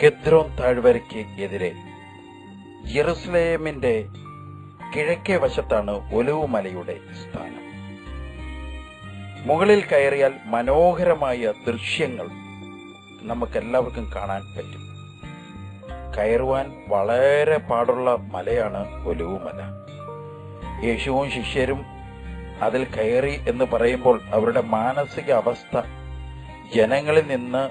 കെദ്രോൻ താഴ്വരയ്ക്ക് എതിരെ യെരുസലേമിന്റെ കിഴക്കേ വശത്താണ് ഒലിവുമലയുടെ സ്ഥാനം. മുകളിൽ കയറിയാൽ മനോഹരമായ ദൃശ്യങ്ങൾ നമുക്കെല്ലാവർക്കും കാണാൻ പറ്റും. കയറുവാൻ വളരെ പാടുള്ള മലയാണ് ഒലിവുമല. യേശുവും ശിഷ്യരും അതിൽ കയറി എന്ന് പറയുമ്പോൾ അവരുടെ മാനസിക അവസ്ഥ ജനങ്ങളിൽ നിന്ന്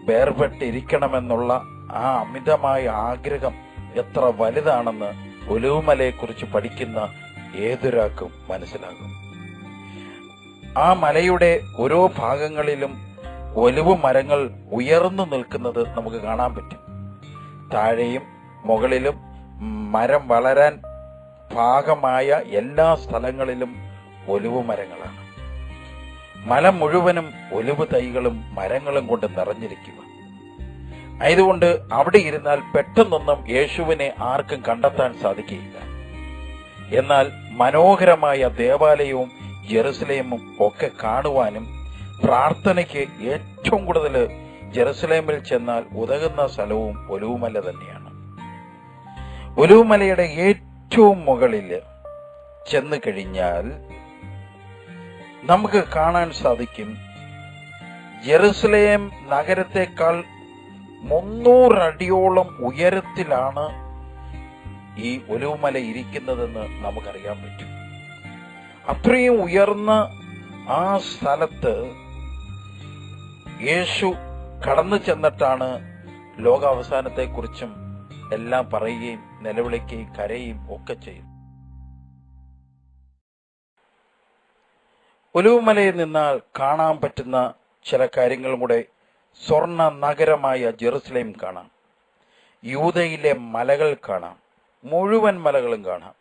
വേർപെട്ടിരിക്കണമെന്നുള്ള ആ അമിതമായ ആഗ്രഹം എത്ര വലുതാണെന്ന് ഒലിവുമലയെക്കുറിച്ച് പഠിക്കുന്ന ഏതൊരാൾക്കും മനസ്സിലാകും. ആ മലയുടെ ഓരോ ഭാഗങ്ങളിലും ഒലിവ് മരങ്ങൾ ഉയർന്നു നിൽക്കുന്നത് നമുക്ക് കാണാൻ പറ്റും. താഴെയും മുകളിലും മരം വളരാൻ ഭാഗമായ എല്ലാ സ്ഥലങ്ങളിലും ഒലിവ് മരങ്ങളാണ്. മല മുഴുവനും ഒലിവ് തൈകളും മരങ്ങളും കൊണ്ട് നിറഞ്ഞിരിക്കുക. ആയതുകൊണ്ട് അവിടെ ഇരുന്നാൽ പെട്ടെന്നൊന്നും യേശുവിനെ ആർക്കും കണ്ടെത്താൻ സാധിക്കുകയില്ല. എന്നാൽ മനോഹരമായ ദേവാലയവും ജെറുസലേമും ഒക്കെ കാണുവാനും പ്രാർത്ഥനയ്ക്ക് ഏറ്റവും കൂടുതൽ ജെറുസലേമിൽ ചെന്നാൽ ഉതകുന്ന സ്ഥലവും ഒലിവുമല തന്നെയാണ്. ഒലിവുമലയുടെ ഏറ്റവും മുകളിൽ ചെന്ന് കഴിഞ്ഞാൽ നമുക്ക് കാണാൻ സാധിക്കും ജെറുസലേം നഗരത്തെക്കാൾ 300 അടിയോളം ഉയരത്തിലാണ് ഈ ഒലിവുമല ഇരിക്കുന്നതെന്ന് നമുക്കറിയാൻ പറ്റും. അത്രയും ഉയർന്ന ആ സ്ഥലത്ത് യേശു കടന്നു ചെന്നിട്ടാണ് ലോകാവസാനത്തെക്കുറിച്ചും എല്ലാം പറയുകയും നിലവിളിക്കുകയും കരയുകയും ഒക്കെ ചെയ്യും. ഒലിവുമലയിൽ നിന്നാൽ കാണാൻ പറ്റുന്ന ചില കാര്യങ്ങളും കൂടെ. സ്വർണ്ണ നഗരമായ ജെറുസലേം കാണാം. യൂദയിലെ മലകൾ കാണാം. മുഴുവൻ മലകളും കാണാം.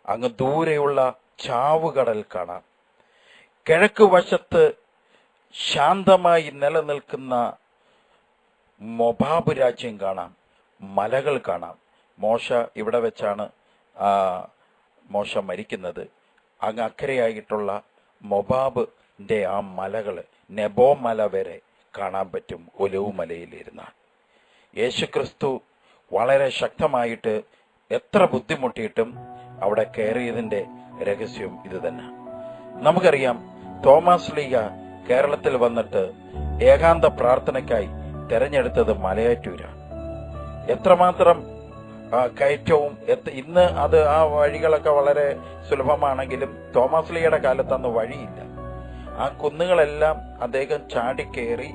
അങ്ങ് ദൂരെയുള്ള ചാവുകടൽ കാണാം. കിഴക്ക് വശത്ത് ശാന്തമായി നിലനിൽക്കുന്ന മൊബാബ് രാജ്യം കാണാം. മലകൾ കാണാം. മോശ ഇവിടെ വെച്ചാണ് മോശ മരിക്കുന്നത്. അങ്ങ് അക്കരെയായിട്ടുള്ള മൊബാബിന്റെ ആ മലകൾ, നെബോ മല വരെ കാണാൻ പറ്റും ഒലിവുമലയിലിരുന്നാൽ. യേശുക്രിസ്തു വളരെ ശക്തമായിട്ട് എത്ര ബുദ്ധിമുട്ടിയിട്ടും അവിടെ കയറിയതിന്റെ രഹസ്യം ഇത് തന്നെ. നമുക്കറിയാം, തോമസ് ലീഗ കേരളത്തിൽ വന്നിട്ട് ഏകാന്ത പ്രാർത്ഥനയ്ക്കായി തെരഞ്ഞെടുത്തത് മലയാറ്റൂരാണ്. എത്രമാത്രം കയറ്റവും ഇന്ന് അത് ആ വഴികളൊക്കെ വളരെ സുലഭമാണെങ്കിലും തോമസ് ലീഗയുടെ കാലത്ത് അന്ന് വഴിയില്ല. ആ കുന്നുകളെല്ലാം അദ്ദേഹം ചാടിക്കയറി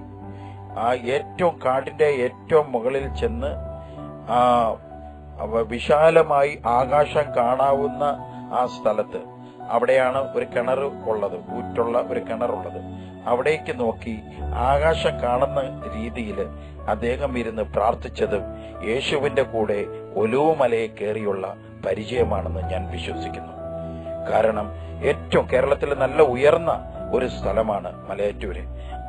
ആ ഏറ്റവും കാടിന്റെ ഏറ്റവും മുകളിൽ ചെന്ന് വിശാലമായി ആകാശം കാണാവുന്ന ആ സ്ഥലത്ത്, അവിടെയാണ് ഒരു കിണർ ഉള്ളത്, ഊറ്റുള്ള ഒരു കിണറുള്ളത്. അവിടേക്ക് നോക്കി ആകാശം കാണുന്ന രീതിയിൽ അദ്ദേഹം ഇരുന്ന് പ്രാർത്ഥിച്ചത് യേശുവിന്റെ കൂടെ ഒലിവുമലയെ കയറിയുള്ള പരിചയമാണെന്ന് ഞാൻ വിശ്വസിക്കുന്നു. കാരണം ഏറ്റവും കേരളത്തിൽ നല്ല ഉയർന്ന ഒരു സ്ഥലമാണ് മലയാറ്റൂര്.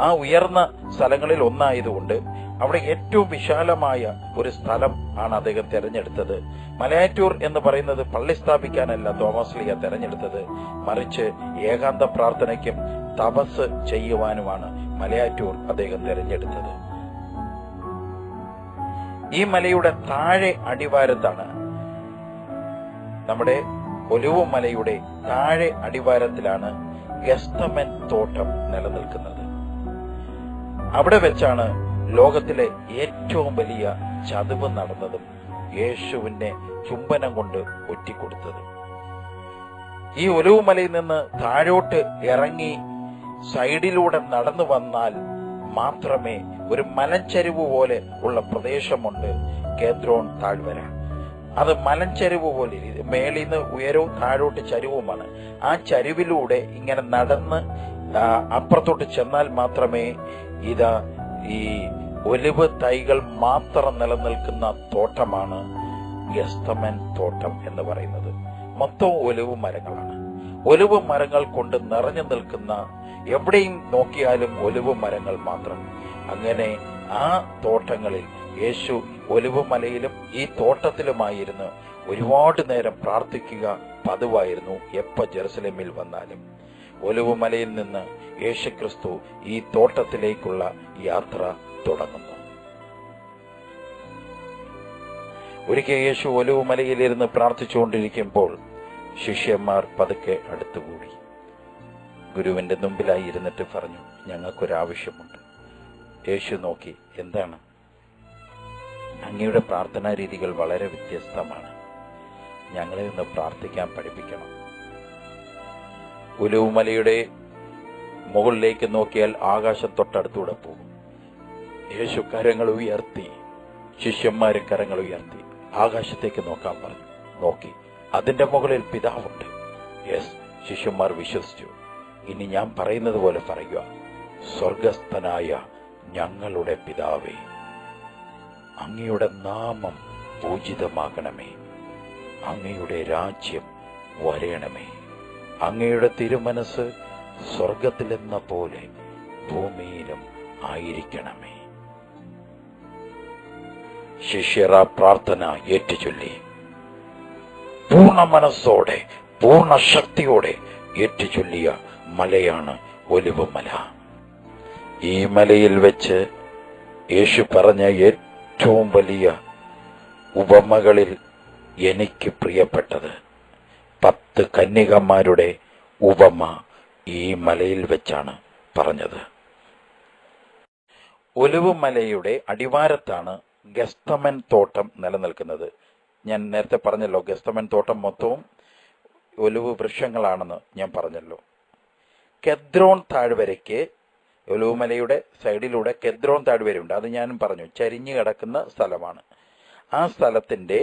ആ ഉയർന്ന സ്ഥലങ്ങളിൽ ഒന്നായതുകൊണ്ട് അവിടെ ഏറ്റവും വിശാലമായ ഒരു സ്ഥലം ആണ് അദ്ദേഹം തെരഞ്ഞെടുത്തത്. മലയാറ്റൂർ എന്ന് പറയുന്നത് പള്ളി സ്ഥാപിക്കാനല്ല തോമസ് ലീഗ തെരഞ്ഞെടുത്തത്, മറിച്ച് ഏകാന്ത പ്രാർത്ഥനയ്ക്കും തപസ് ചെയ്യുവാനുമാണ് മലയാറ്റൂർ അദ്ദേഹം തെരഞ്ഞെടുത്തത്. ഈ മലയുടെ താഴെ അടിവാരത്താണ്, നമ്മുടെ ഒലിവുമലയുടെ താഴെ അടിവാരത്തിലാണ് ഗെസ്തമൻ തോട്ടം നിലനിൽക്കുന്നത്. അവിടെ വെച്ചാണ് ലോകത്തിലെ ഏറ്റവും വലിയ ചതിവ് നടന്നതും യേശുവിനെ ചുംബനം കൊണ്ട് ഒറ്റിക്കൊടുത്തതും. ഈ ഒലിവുമലയിൽ നിന്ന് താഴോട്ട് ഇറങ്ങി സൈഡിലൂടെ നടന്നു വന്നാൽ മാത്രമേ ഒരു മലഞ്ചരിവ് പോലെ ഉള്ള പ്രദേശമുണ്ട് കേദ്രോൻ താഴ്വര. അത് മലഞ്ചരിവ് പോലെ, മേളിൽ നിന്ന് ഉയരവും താഴോട്ട് ചരിവുമാണ്. ആ ചരിവിലൂടെ ഇങ്ങനെ നടന്ന് അപ്പുറത്തോട്ട് ചെന്നാൽ മാത്രമേ ഈ ഒലിവ് തൈകൾ മാത്രം നിലനിൽക്കുന്ന തോട്ടമാണ് ഗെസ്തമൻ തോട്ടം എന്ന് പറയുന്നത്. മൊത്തം ഒലിവ് മരങ്ങളാണ്. ഒലിവ് മരങ്ങൾ കൊണ്ട് നിറഞ്ഞു നിൽക്കുന്ന, എവിടെയും നോക്കിയാലും ഒലിവ് മരങ്ങൾ മാത്രം. അങ്ങനെ ആ തോട്ടങ്ങളിൽ യേശു ഒലിവ് മലയിലും ഈ തോട്ടത്തിലുമായിരുന്നു ഒരുപാട് നേരം പ്രാർത്ഥിക്കുക പതിവായിരുന്നു എപ്പോ ജെറുസലേമിൽ വന്നാലും. ഒലിവ് മലയിൽ നിന്ന് യേശുക്രിസ്തു ഈ തോട്ടത്തിലേക്കുള്ള യാത്ര തുടങ്ങുന്നു. ഒരിക്കൽ യേശു ഒലിവുമലയിലിരുന്ന് പ്രാർത്ഥിച്ചുകൊണ്ടിരിക്കുമ്പോൾ ശിഷ്യന്മാർ പതുക്കെ അടുത്തുകൂടി. ഗുരുവിന്റെ മുമ്പിലായി ഇരുന്നിട്ട് പറഞ്ഞു, ഞങ്ങൾക്കൊരാവശ്യമുണ്ട്. യേശു നോക്കി, എന്താണ്? അങ്ങയുടെ പ്രാർത്ഥനാ രീതികൾ വളരെ വ്യത്യസ്തമാണ്. ഞങ്ങളെ ഒന്ന് പ്രാർത്ഥിക്കാൻ പഠിപ്പിക്കണം. ഒലിവുമലയുടെ മുകളിലേക്ക് നോക്കിയാൽ ആകാശം തൊട്ടടുത്തൂടെ പോകും. യേശു കരങ്ങൾ ഉയർത്തി, ശിഷ്യന്മാരും കരങ്ങൾ ഉയർത്തി ആകാശത്തേക്ക് നോക്കാൻ പറഞ്ഞു. നോക്കി, അതിന്റെ മുകളിൽ പിതാവുണ്ട്. യെസ്, ശിഷ്യന്മാർ വിശ്വസിച്ചു. ഇനി ഞാൻ പറയുന്നത് പോലെ പറയുക, സ്വർഗസ്ഥനായ ഞങ്ങളുടെ പിതാവേ, അങ്ങയുടെ നാമം പൂജിതമാകണമേ, അങ്ങയുടെ രാജ്യം വരയണമേ, അങ്ങയുടെ തിരുമനസ് സ്വർഗത്തിലെന്ന പോലെ ഭൂമിയിലും ആയിരിക്കണമേ. ശിഷ്യർ ആ പ്രാർത്ഥന ഏറ്റുചൊല്ലി. പൂർണ്ണ മനസ്സോടെ പൂർണ്ണ ശക്തിയോടെ ഏറ്റുചൊല്ലിയ മലയാണ് ഒലിവുമല. ഈ മലയിൽ വെച്ച് യേശു പറഞ്ഞ ഏറ്റവും വലിയ ഉപമകളിൽ എനിക്ക് പ്രിയപ്പെട്ടത് 10 കന്യകമാരുടെ ഉപമ ഈ മലയിൽ വെച്ചാണ് പറഞ്ഞത്. ഒലിവുമലയുടെ അടിവാരത്താണ് ഗെസ്തമൻ തോട്ടം നിലനിൽക്കുന്നത്. ഞാൻ നേരത്തെ പറഞ്ഞല്ലോ, ഗെസ്തമൻ തോട്ടം മൊത്തവും ഒലിവ് വൃക്ഷങ്ങളാണെന്ന് ഞാൻ പറഞ്ഞല്ലോ. കെദ്രോൺ താഴ്വരയ്ക്ക്, ഒലിവുമലയുടെ സൈഡിലൂടെ കെദ്രോൺ താഴ്വരയുണ്ട്. അത് ഞാനും പറഞ്ഞു, ചരിഞ്ഞു കിടക്കുന്ന സ്ഥലമാണ്. ആ സ്ഥലത്തിന്റെ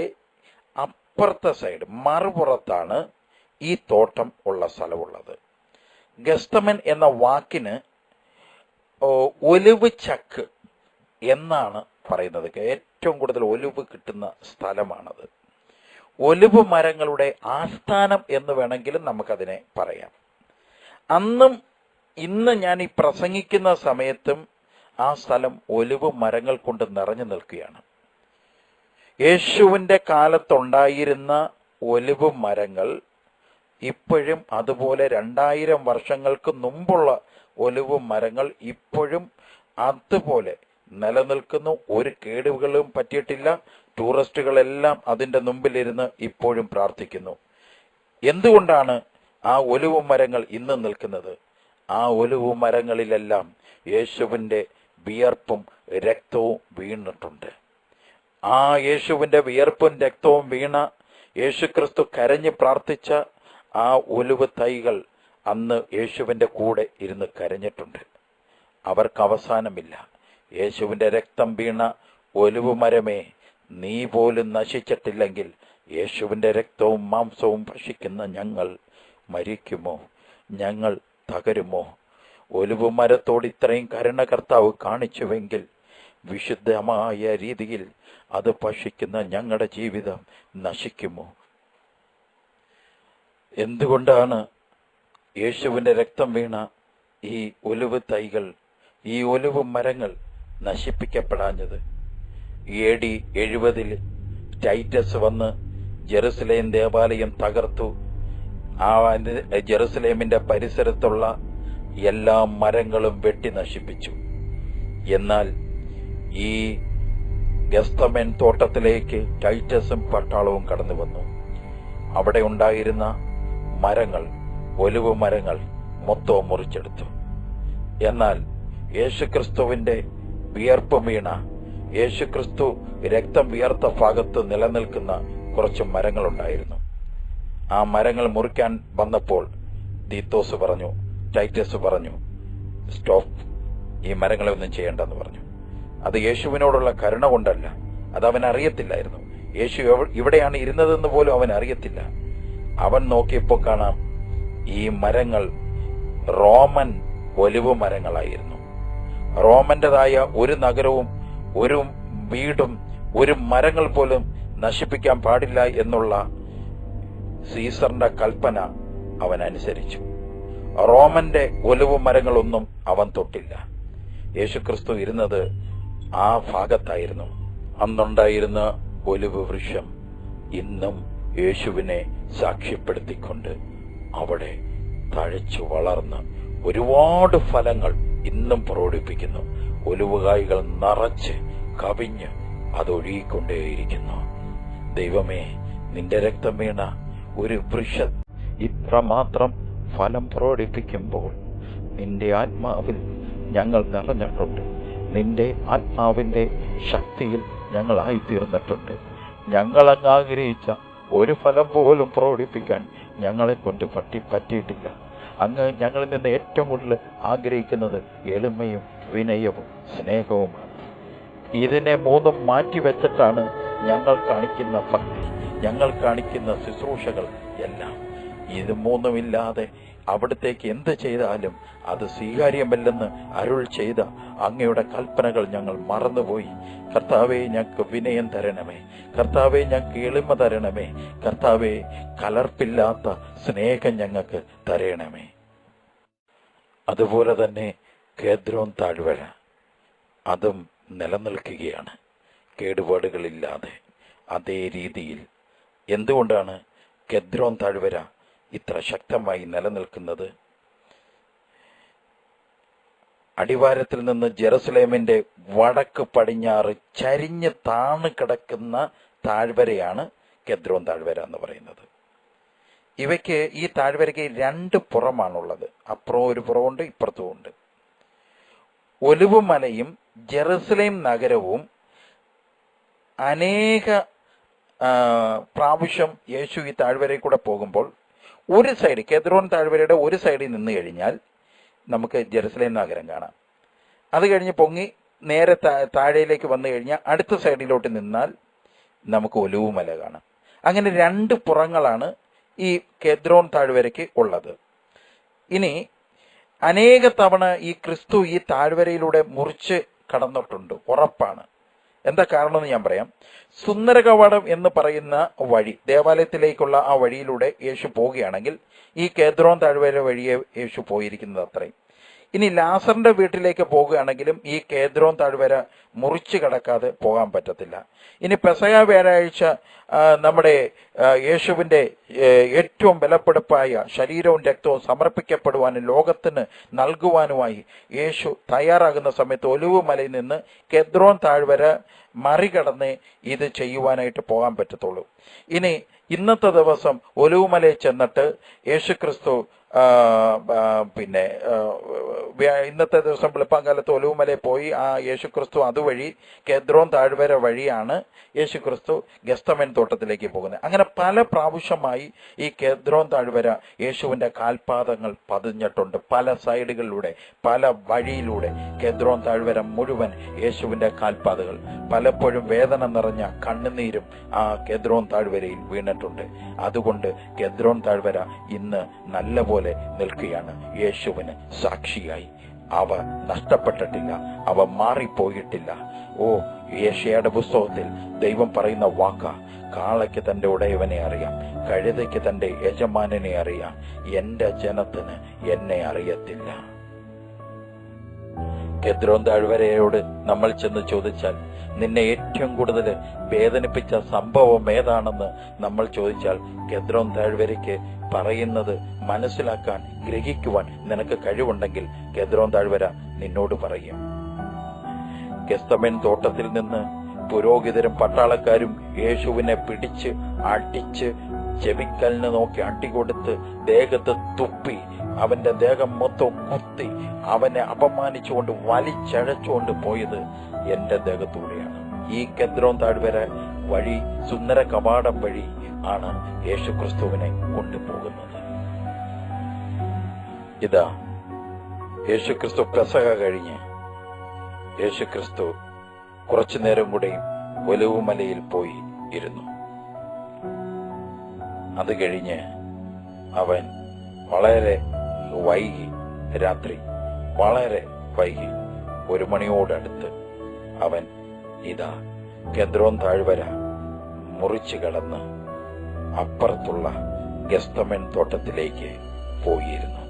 അപ്പുറത്തെ സൈഡ്, മറുപുറത്താണ് ഈ തോട്ടം ഉള്ള സ്ഥലമുള്ളത്. ഗെസ്തമൻ എന്ന വാക്കിന് ഒലിവ് ചക്ക് എന്നാണ് പറയുന്നത്. ഏറ്റവും കൂടുതൽ ഒലിവ് കിട്ടുന്ന സ്ഥലമാണത്. ഒലിവ് മരങ്ങളുടെ ആസ്ഥാനം എന്ന് വേണമെങ്കിലും നമുക്കതിനെ പറയാം. അന്നും ഇന്ന് ഞാൻ ഈ പ്രസംഗിക്കുന്ന സമയത്തും ആ സ്ഥലം ഒലിവ് മരങ്ങൾ കൊണ്ട് നിറഞ്ഞു നിൽക്കുകയാണ്. യേശുവിൻ്റെ കാലത്തുണ്ടായിരുന്ന ഒലിവ് മരങ്ങൾ ഇപ്പോഴും, അതുപോലെ 2000 വർഷങ്ങൾക്ക് മുമ്പുള്ള ഒലിവ് മരങ്ങൾ ഇപ്പോഴും അതുപോലെ നിലനിൽക്കുന്നു. ഒരു കേടുകളും പറ്റിയിട്ടില്ല. ടൂറിസ്റ്റുകളെല്ലാം അതിൻ്റെ മുമ്പിലിരുന്ന് ഇപ്പോഴും പ്രാർത്ഥിക്കുന്നു. എന്തുകൊണ്ടാണ് ആ ഒലിവ് മരങ്ങൾ ഇന്ന് നിൽക്കുന്നത്? ആ ഒലിവ് മരങ്ങളിലെല്ലാം യേശുവിൻ്റെ വിയർപ്പും രക്തവും വീണിട്ടുണ്ട്. ആ യേശുവിൻ്റെ വിയർപ്പും രക്തവും വീണ, യേശുക്രിസ്തു കരഞ്ഞ് പ്രാർത്ഥിച്ച ആ ഒലിവ് തൈകൾ അന്ന് യേശുവിൻ്റെ കൂടെ ഇരുന്ന് കരഞ്ഞിട്ടുണ്ട്. അവർക്ക് അവസാനമില്ല. യേശുവിൻ്റെ രക്തം വീണ ഒലിവ് മരമേ, നീ പോലും നശിച്ചിട്ടില്ലെങ്കിൽ യേശുവിൻ്റെ രക്തവും മാംസവും ഭക്ഷിക്കുന്ന ഞങ്ങൾ മരിക്കുമോ? ഞങ്ങൾ തകരുമോ? ഒലിവ് മരത്തോട് ഇത്രയും കരുണ കർത്താവ് കാണിച്ചുവെങ്കിൽ വിശുദ്ധമായ രീതിയിൽ അത് ഭക്ഷിക്കുന്ന ഞങ്ങളുടെ ജീവിതം നശിക്കുമോ? എന്തുകൊണ്ടാണ് യേശുവിൻ്റെ രക്തം വീണ ഈ ഒലിവ് തൈകൾ, ഈ ഒലിവ് മരങ്ങൾ നശിപ്പിക്കപ്പെടാഞ്ഞത്? AD 70 ടൈറ്റസ് വന്ന് ജെറുസലേം ദേവാലയം തകർത്തു. ആ ജെറുസലേമിന്റെ പരിസരത്തുള്ള എല്ലാ മരങ്ങളും വെട്ടി നശിപ്പിച്ചു. എന്നാൽ ഈ ഗെസ്തമൻ തോട്ടത്തിലേക്ക് ടൈറ്റസും പട്ടാളവും കടന്നു വന്നു. അവിടെ ഉണ്ടായിരുന്ന മരങ്ങൾ, ഒലിവ് മരങ്ങൾ മൊത്തവും മുറിച്ചെടുത്തു. എന്നാൽ യേശുക്രിസ്തുവിന്റെ വിയർപ്പ് വീണ, യേശുക്രിസ്തു രക്തം വിയർത്ത ഭാഗത്ത് നിലനിൽക്കുന്ന കുറച്ച് മരങ്ങളുണ്ടായിരുന്നു. ആ മരങ്ങൾ മുറിക്കാൻ വന്നപ്പോൾ തീത്തോസ് പറഞ്ഞു, ടൈറ്റസ് പറഞ്ഞു, സ്റ്റോപ്പ്, ഈ മരങ്ങളെ ഒന്നും ചെയ്യേണ്ടെന്ന് പറഞ്ഞു. അത് യേശുവിനോടുള്ള കരുണ കൊണ്ടല്ല, അത് അവൻ അറിയത്തില്ലായിരുന്നു. യേശു ഇവിടെയാണ് ഇരുന്നതെന്ന് പോലും അവൻ അറിയത്തില്ല. അവൻ നോക്കിയപ്പോൾ കാണാം, ഈ മരങ്ങൾ റോമൻ ഒലിവ് മരങ്ങളായിരുന്നു. റോമന്റേതായ ഒരു നഗരവും ഒരു വീടും ഒരു മരങ്ങൾ പോലും നശിപ്പിക്കാൻ പാടില്ല എന്നുള്ള സീസറിന്റെ കൽപ്പന അവൻ അനുസരിച്ചു. റോമന്റെ ഒലിവ് മരങ്ങളൊന്നും അവൻ തൊട്ടില്ല. യേശുക്രിസ്തു ഇരുന്നത് ആ ഭാഗത്തായിരുന്നു. അന്നുണ്ടായിരുന്ന ഒലിവ് വൃക്ഷം ഇന്നും യേശുവിനെ സാക്ഷ്യപ്പെടുത്തിക്കൊണ്ട് അവിടെ തഴച്ചു വളർന്ന് ഒരുപാട് ഫലങ്ങൾ ഇന്നും പ്രകടിപ്പിക്കുന്നു. ഒലിവുകായ്കൾ നിറച്ച് കവിഞ്ഞ് അതൊഴുകിക്കൊണ്ടേയിരിക്കുന്നു. ദൈവമേ, നിന്റെ രക്തം വീണ ഒരു വൃക്ഷം ഇത്രമാത്രം ഫലം പ്രകടിപ്പിക്കുമ്പോൾ നിന്റെ ആത്മാവിൽ ഞങ്ങൾ നിറഞ്ഞിട്ടുണ്ട്. നിന്റെ ആത്മാവിൻ്റെ ശക്തിയിൽ ഞങ്ങളായിത്തീർന്നിട്ടുണ്ട്. ഞങ്ങളങ്ങ് ആഗ്രഹിച്ച ഒരു ഫലം പോലും പ്രകടിപ്പിക്കാൻ ഞങ്ങളെ കൊണ്ട് പറ്റിയിട്ടില്ല. അങ്ങ് ഞങ്ങളിൽ നിന്ന് ഏറ്റവും കൂടുതൽ ആഗ്രഹിക്കുന്നത് എളിമയും വിനയവും സ്നേഹവുമാണ്. ഇതിനെ മൂന്നും മാറ്റിവെച്ചിട്ടാണ് ഞങ്ങൾ കാണിക്കുന്ന ഭക്തി, ഞങ്ങൾ കാണിക്കുന്ന ശുശ്രൂഷകൾ എല്ലാം. ഇത് മൂന്നുമില്ലാതെ അവിടത്തേക്ക് എന്ത് ചെയ്താലും അത് സ്വീകാര്യമല്ലെന്ന് അരുൾ ചെയ്ത അങ്ങയുടെ കൽപ്പനകൾ ഞങ്ങൾ മറന്നുപോയി. കർത്താവെ, ഞങ്ങൾക്ക് വിനയം തരണമേ. കർത്താവെ, ഞങ്ങൾക്ക് എളിമ തരണമേ. കർത്താവെ, കലർപ്പില്ലാത്ത സ്നേഹം ഞങ്ങൾക്ക് തരണമേ. അതുപോലെ തന്നെ കേദ്രോൻ താഴ്വര അതും നിലനിൽക്കുകയാണ്, കേടുപാടുകളില്ലാതെ അതേ രീതിയിൽ. എന്തുകൊണ്ടാണ് കേദ്രോൻ താഴ്വര ഇത്ര ശക്തമായി നിലനിൽക്കുന്നത്? അടിവാരത്തിൽ നിന്ന് ജെറുസലേമിന്റെ വടക്ക് പടിഞ്ഞാറ് ചരിഞ്ഞ് താണു കിടക്കുന്ന താഴ്വരയാണ് കേദ്രോൻ താഴ്വര എന്ന് പറയുന്നത്. ഈ താഴ്വരയ്ക്ക് 2 പുറമാണുള്ളത്. അപ്പുറവും ഒരു പുറമുണ്ട്, ഇപ്പുറത്തും ഉണ്ട്. ഒലിവുമലയും ജെറുസലേം നഗരവും അനേക പ്രാവശ്യം യേശു ഈ താഴ്വരയിൽ കൂടെ പോകുമ്പോൾ ഒരു സൈഡ്, കേദ്രോൻ താഴ്വരയുടെ ഒരു സൈഡിൽ നിന്ന് കഴിഞ്ഞാൽ നമുക്ക് ജെറുസലേം നഗരം കാണാം. അത് കഴിഞ്ഞ് പൊങ്ങി നേരെ താഴേയിലേക്ക് വന്നു കഴിഞ്ഞാൽ അടുത്ത സൈഡിലോട്ട് നിന്നാൽ നമുക്ക് ഒലിവുമല കാണാം. അങ്ങനെ 2 പുറങ്ങളാണ് ഈ കേദ്രോൻ താഴ്വരയ്ക്ക് ഉള്ളത്. ഇനി അനേക തവണ ഈ ക്രിസ്തു ഈ താഴ്വരയിലൂടെ മുറിച്ച് കടന്നിട്ടുണ്ട്, ഉറപ്പാണ്. എന്താ കാരണം എന്ന് ഞാൻ പറയാം. സുന്ദര കവാടം എന്ന് പറയുന്ന വഴി, ദേവാലയത്തിലേക്കുള്ള ആ വഴിയിലൂടെ യേശു പോവുകയാണെങ്കിൽ ഈ കേദ്രോൻ താഴ്വര വഴിയെ യേശു പോയിരിക്കുന്നത് അത്രയും. ഇനി ലാസറിന്റെ വീട്ടിലേക്ക് പോകുകയാണെങ്കിലും ഈ കേദ്രോൻ താഴ്വര മുറിച്ചു കടക്കാതെ പോകാൻ പറ്റത്തില്ല. ഇനി പെസഹ വ്യാഴാഴ്ച നമ്മുടെ യേശുവിൻ്റെ ഏറ്റവും ബലപ്പെടുപ്പായ ശരീരവും രക്തവും സമർപ്പിക്കപ്പെടുവാനും ലോകത്തിന് നൽകുവാനുമായി യേശു തയ്യാറാകുന്ന സമയത്ത് ഒലിവുമലയിൽ നിന്ന് കേദ്രോൻ താഴ്വര മറികടന്ന് ഇത് ചെയ്യുവാനായിട്ട് പോകാൻ പറ്റത്തുള്ളൂ. ഇനി ഇന്നത്തെ ദിവസം ഒലിവുമലയിൽ ചെന്നിട്ട് യേശു ക്രിസ്തു ഇന്നത്തെ ദിവസം വെളുപ്പാങ്കാലത്ത് ഒലിവുമലയിൽ പോയി ആ യേശുക്രിസ്തു അതുവഴി കേദ്രോൻ താഴ്വര വഴിയാണ് യേശുക്രിസ്തു ഗെസ്തമേൻ തോട്ടത്തിലേക്ക് പോകുന്നത്. അങ്ങനെ പല പ്രാവശ്യമായി ഈ കേദ്രോൻ താഴ്വര യേശുവിൻ്റെ കാൽപാദങ്ങൾ പതിഞ്ഞിട്ടുണ്ട്. പല സൈഡുകളിലൂടെ, പല വഴിയിലൂടെ കേദ്രോൻ താഴ്വര മുഴുവൻ യേശുവിൻ്റെ കാൽപാദങ്ങൾ. പലപ്പോഴും വേദന നിറഞ്ഞ കണ്ണുനീരും ആ കേദ്രോൻ താഴ്വരയിൽ വീണിട്ടുണ്ട്. അതുകൊണ്ട് കേദ്രോൻ താഴ്വര ഇന്ന് നല്ലപോലെ നിൽക്കുകയാണ്. യേശുവിന് സാക്ഷിയായി അവ നഷ്ടപ്പെട്ടിട്ടില്ല, അവ മാറിപ്പോയിട്ടില്ല. യേശയ്യായുടെ പുസ്തകത്തിൽ ദൈവം പറയുന്ന വാക്ക, കാളയ്ക്ക് തന്റെ ഉടയവനെ അറിയാം, കഴുതയ്ക്ക് തന്റെ യജമാനനെ അറിയാം, എന്റെ ജനത്തിന് എന്നെ അറിയത്തില്ല. കേദ്രോൻ താഴ്വരയോട് നമ്മൾ ചെന്ന് ചോദിച്ചാൽ, നിന്നെ ഏറ്റവും കൂടുതൽ വേദനിപ്പിച്ച സംഭവം ഏതാണെന്ന് നമ്മൾ ചോദിച്ചാൽ, കേദ്രോൻ താഴ്വരയ്ക്ക് പറയുന്നത് മനസ്സിലാക്കാൻ, ഗ്രഹിക്കുവാൻ നിനക്ക് കഴിവുണ്ടെങ്കിൽ കേദ്രോൻ താഴ്വര നിന്നോട് പറയും. ഗെസ്തമേൻ തോട്ടത്തിൽ നിന്ന് പുരോഹിതരും പട്ടാളക്കാരും യേശുവിനെ പിടിച്ച് അടിച്ച് ചെവിക്കലിന് നോക്കി അടികൊടുത്ത് ദേഹത്ത് തുപ്പി അവന്റെ ദേഹം മൊത്തം കുത്തി അവനെ അപമാനിച്ചുകൊണ്ട് വലിച്ചഴച്ചുകൊണ്ട് പോയത് എന്റെ ദേഹത്തൂടെയാണ്. ഈ കേദ്രോൻ താഴ്വര വഴി, സുന്ദര കവാടം വഴി ആണ് യേശുക്രിസ്തുവിനെ കൊണ്ടുപോകുന്നത്. ഇതാ യേശുക്രിസ്തു പെസഹ കഴിഞ്ഞ് യേശുക്രിസ്തു കുറച്ചു നേരം കൂടെയും ഒലിവുമലയിൽ പോയി ഇരുന്നു. അത് കഴിഞ്ഞ് അവൻ വളരെ വൈകി, രാത്രി വളരെ വൈകി 1 മണിയോടടുത്ത് അവൻ ഇതാ കേദ്രോൻ താഴ്വര മുറിച്ചു കടന്ന് അപ്പുറത്തുള്ള ഗെസ്തമേൻ തോട്ടത്തിലേക്ക് പോയിരുന്നു.